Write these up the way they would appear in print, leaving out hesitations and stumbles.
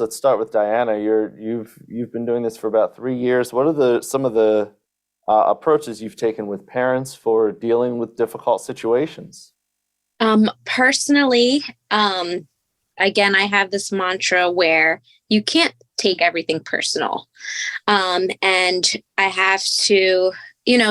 let's start with Diana. You've been doing this for about 3 years. What are some of the approaches you've taken with parents for dealing with difficult situations? Personally, again, I have this mantra where you can't take everything personal. And I have to,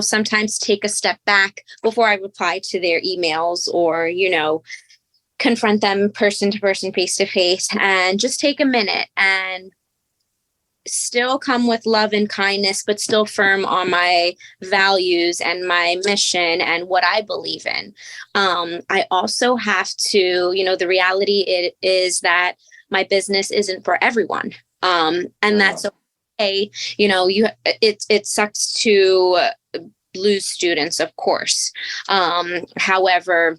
sometimes take a step back before I reply to their emails or, confront them person to person, face to face, and just take a minute and still come with love and kindness, but still firm on my values and my mission and what I believe in. I also have to, the reality is that my business isn't for everyone. And that's okay. It sucks to lose students, of course. However,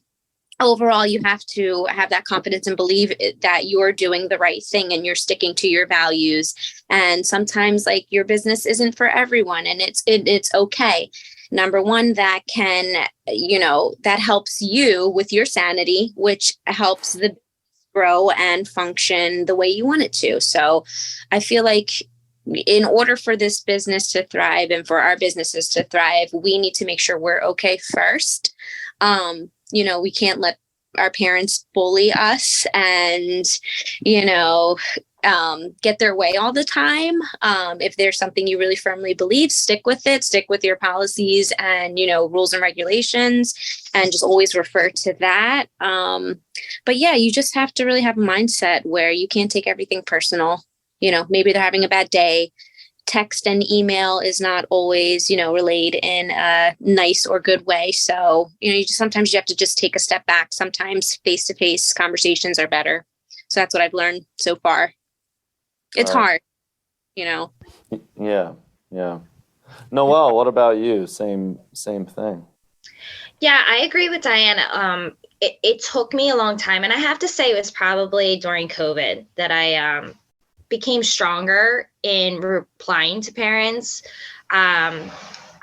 overall, you have to have that confidence and believe that you're doing the right thing and you're sticking to your values. And sometimes, like, your business isn't for everyone, and it's okay. Number one, that can, that helps you with your sanity, which helps the grow and function the way you want it to. So I feel like in order for this business to thrive and for our businesses to thrive, we need to make sure we're okay first. We can't let our parents bully us and, get their way all the time. If there's something you really firmly believe, stick with it, stick with your policies and, rules and regulations, and just always refer to that. But yeah, you just have to really have a mindset where you can't take everything personal. Maybe they're having a bad day. Text and email is not always, relayed in a nice or good way. So, sometimes you have to just take a step back. Sometimes face-to-face conversations are better. So that's what I've learned so far. It's hard. Yeah. Noelle, what about you? Same thing. Yeah, I agree with Diana. It took me a long time. And I have to say it was probably during COVID that I became stronger in replying to parents. I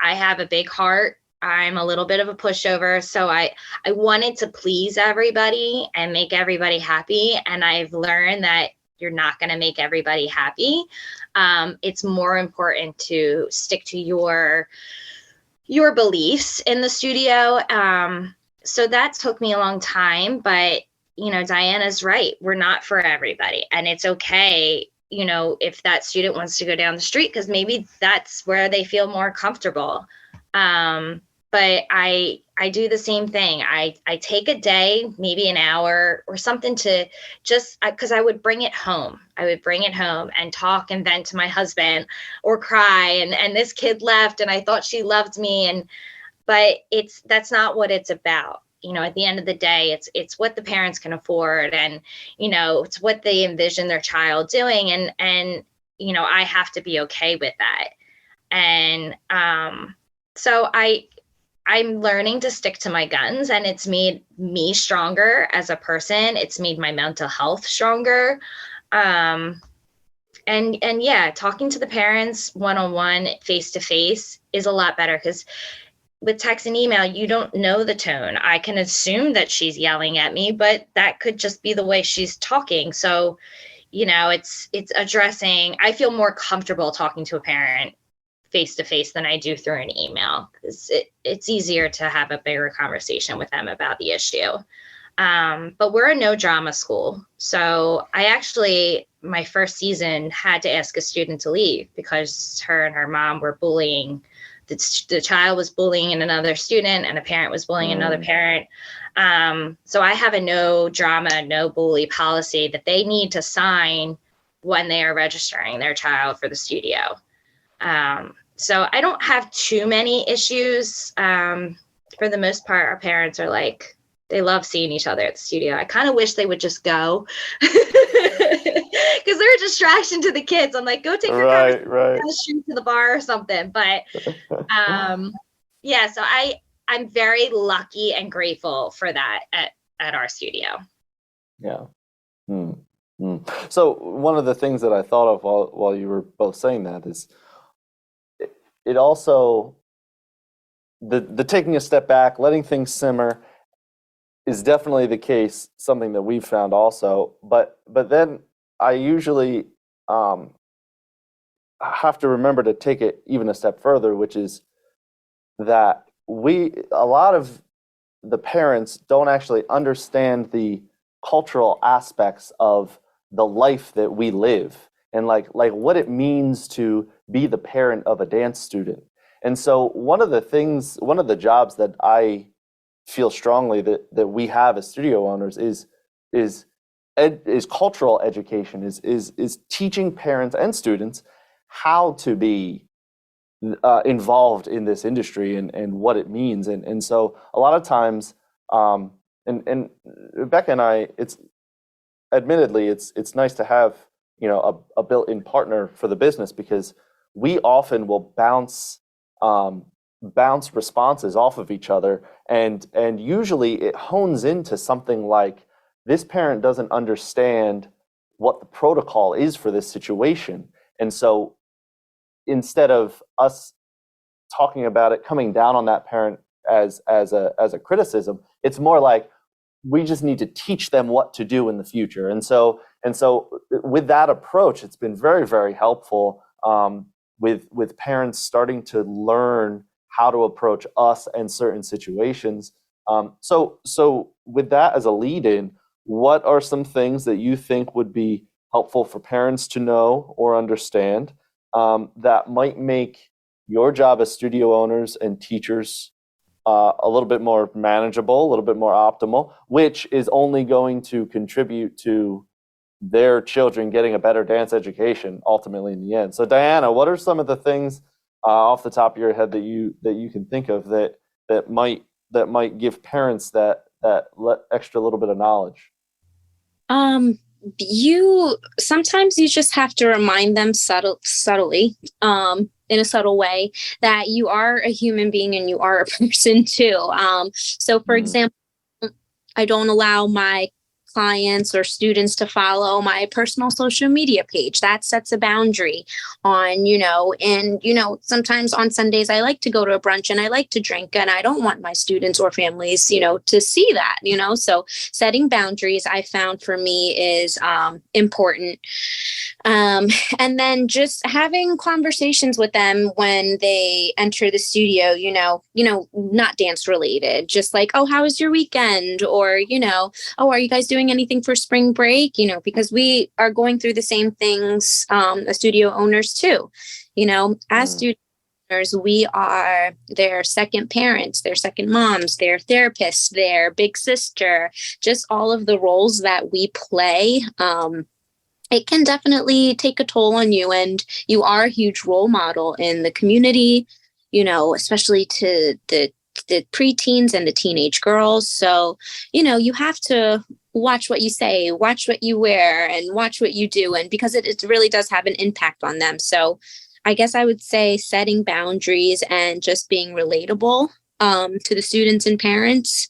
have a big heart. I'm a little bit of a pushover. So I wanted to please everybody and make everybody happy. And I've learned that you're not going to make everybody happy. It's more important to stick to your beliefs in the studio. So that took me a long time, but Diana's right. We're not for everybody, and it's okay. If that student wants to go down the street, because maybe that's where they feel more comfortable. But I do the same thing. I take a day, maybe an hour or something to just, because I would bring it home. I would bring it home and talk and vent to my husband or cry. And this kid left and I thought she loved me. But that's not what it's about. At the end of the day, it's what the parents can afford, and, it's what they envision their child doing. And I have to be okay with that. And so I'm learning to stick to my guns, and it's made me stronger as a person. It's made my mental health stronger. And yeah, talking to the parents one-on-one, face-to-face is a lot better, because with text and email, you don't know the tone. I can assume that she's yelling at me, but that could just be the way she's talking. So, it's addressing, I feel more comfortable talking to a parent face to face than I do through an email, because it's easier to have a bigger conversation with them about the issue. But we're a no drama school. So I actually, my first season, had to ask a student to leave because her and her mom were bullying. The child was bullying another student, and a parent was bullying another parent. So I have a no drama, no bully policy that they need to sign when they are registering their child for the studio. So I don't have too many issues. For the most part, our parents are like, they love seeing each other at the studio. I kind of wish they would just go because they're a distraction to the kids. I'm like, go take your conversation down the street to the bar or something. But yeah, so I'm very lucky and grateful for that at our studio. Yeah. So one of the things that I thought of while you were both saying that is it also, the taking a step back, letting things simmer is definitely the case, something that we've found also. But then I usually um, have to remember to take it even a step further, which is that a lot of the parents don't actually understand the cultural aspects of the life that we live, and like what it means to be the parent of a dance student. And so one of the jobs that I feel strongly that we have as studio owners is is cultural education, is teaching parents and students how to be involved in this industry, and what it means. And so a lot of times, and Rebecca and I, it's nice to have, a built-in partner for the business, because we often will bounce responses off of each other, and usually it hones into something like, this parent doesn't understand what the protocol is for this situation. And so instead of us talking about it, coming down on that parent as a criticism, it's more like, we just need to teach them what to do in the future. And so with that approach, it's been very, very helpful, with parents starting to learn how to approach us and certain situations. So with that as a lead-in, what are some things that you think would be helpful for parents to know or understand, that might make your job as studio owners and teachers a little bit more manageable, a little bit more optimal, which is only going to contribute to their children getting a better dance education ultimately in the end? So Diana, what are some of the things off the top of your head that you can think of that might give parents that extra little bit of knowledge? You sometimes you just have to remind them subtly, in a subtle way, that you are a human being and you are a person too. So for example, I don't allow my clients or students to follow my personal social media page. That sets a boundary on, and, sometimes on Sundays, I like to go to a brunch and I like to drink, and I don't want my students or families, to see that, so setting boundaries, I found, for me, is important. And then just having conversations with them when they enter the studio, not dance related, just like, oh, how was your weekend? Or, oh, are you guys doing anything for spring break? Because we are going through the same things, as studio owners too, as studio owners, we are their second parents, their second moms, their therapists, their big sister, just all of the roles that we play. It can definitely take a toll on you, and you are a huge role model in the community, especially to the preteens and the teenage girls. So, you have to watch what you say, watch what you wear, and watch what you do. And because it really does have an impact on them. So I guess I would say setting boundaries and just being relatable, to the students and parents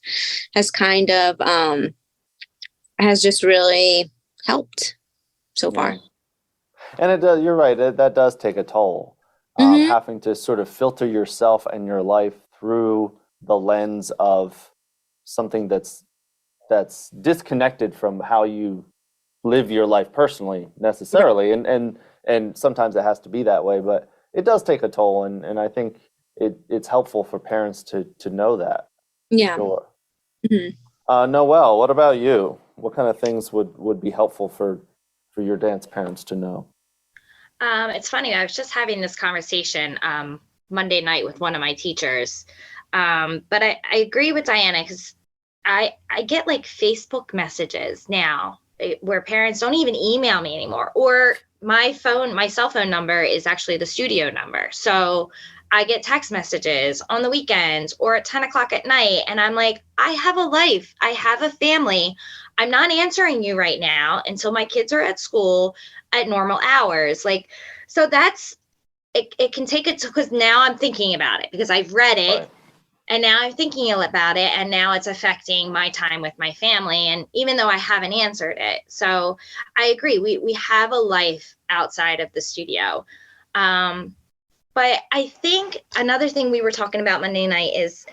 has kind of, has just really helped so far. And it does, you're right, that does take a toll. Having to sort of filter yourself and your life through the lens of something that's disconnected from how you live your life personally, necessarily. And sometimes it has to be that way, but it does take a toll, and I think it's helpful for parents to know that. Yeah. Sure. Noelle, what about you? What kind of things would be helpful for your dance parents to know? It's funny, I was just having this conversation Monday night with one of my teachers. But I agree with Diana, because I get like Facebook messages now where parents don't even email me anymore, or my cell phone number is actually the studio number. So I get text messages on the weekends or at 10 o'clock at night. And I'm like, I have a life. I have a family. I'm not answering you right now until my kids are at school at normal hours. Like, so that's, it can take it to, because now I'm thinking about it because I've read it. Right. And now I'm thinking about it, and now it's affecting my time with my family. And even though I haven't answered it. So I agree. We have a life outside of the studio. But I think another thing we were talking about Monday night is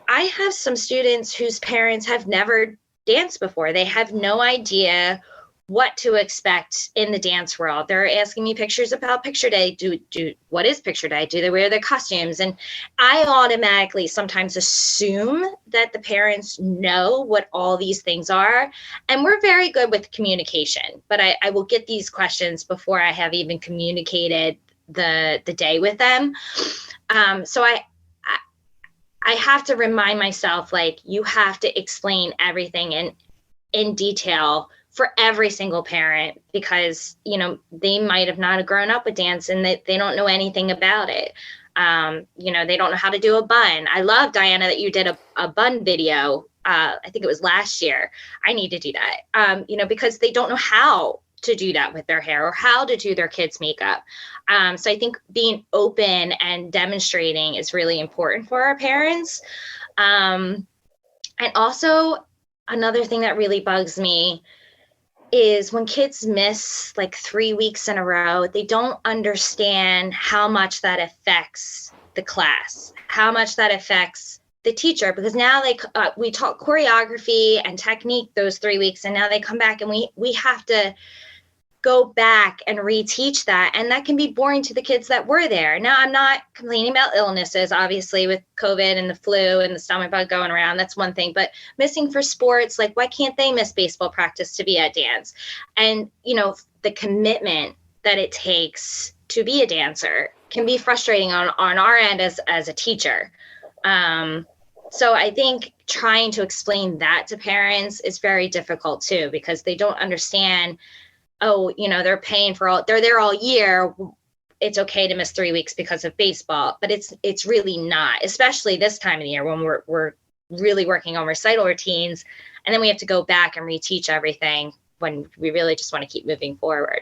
I have some students whose parents have never danced before. They have no idea what to expect in the dance world. They're asking me pictures about picture day. What is picture day? Do they wear their costumes? And I automatically sometimes assume that the parents know what all these things are. And we're very good with communication, but I will get these questions before I have even communicated the day with them. So I have to remind myself, like, you have to explain everything in detail for every single parent, because, you know, they might have not grown up with dance and they don't know anything about it. You know, they don't know how to do a bun. I love, Diana, that you did a bun video. I think it was last year. I need to do that, you know, because they don't know how to do that with their hair or how to do their kids' makeup. So I think being open and demonstrating is really important for our parents. And also, another thing that really bugs me is when kids miss like 3 weeks in a row, they don't understand how much that affects the class, how much that affects the teacher, because now we taught choreography and technique those 3 weeks, and now they come back and we have to go back and reteach that. And that can be boring to the kids that were there. Now, I'm not complaining about illnesses, obviously, with COVID and the flu and the stomach bug going around. That's one thing. But missing for sports, like, why can't they miss baseball practice to be at dance? And, you know, the commitment that it takes to be a dancer can be frustrating on our end as a teacher. So I think trying to explain that to parents is very difficult too, because they don't understand, oh, you know, they're there all year. It's okay to miss 3 weeks because of baseball, but it's really not, especially this time of the year when we're really working on recital routines. And then we have to go back and reteach everything when we really just want to keep moving forward.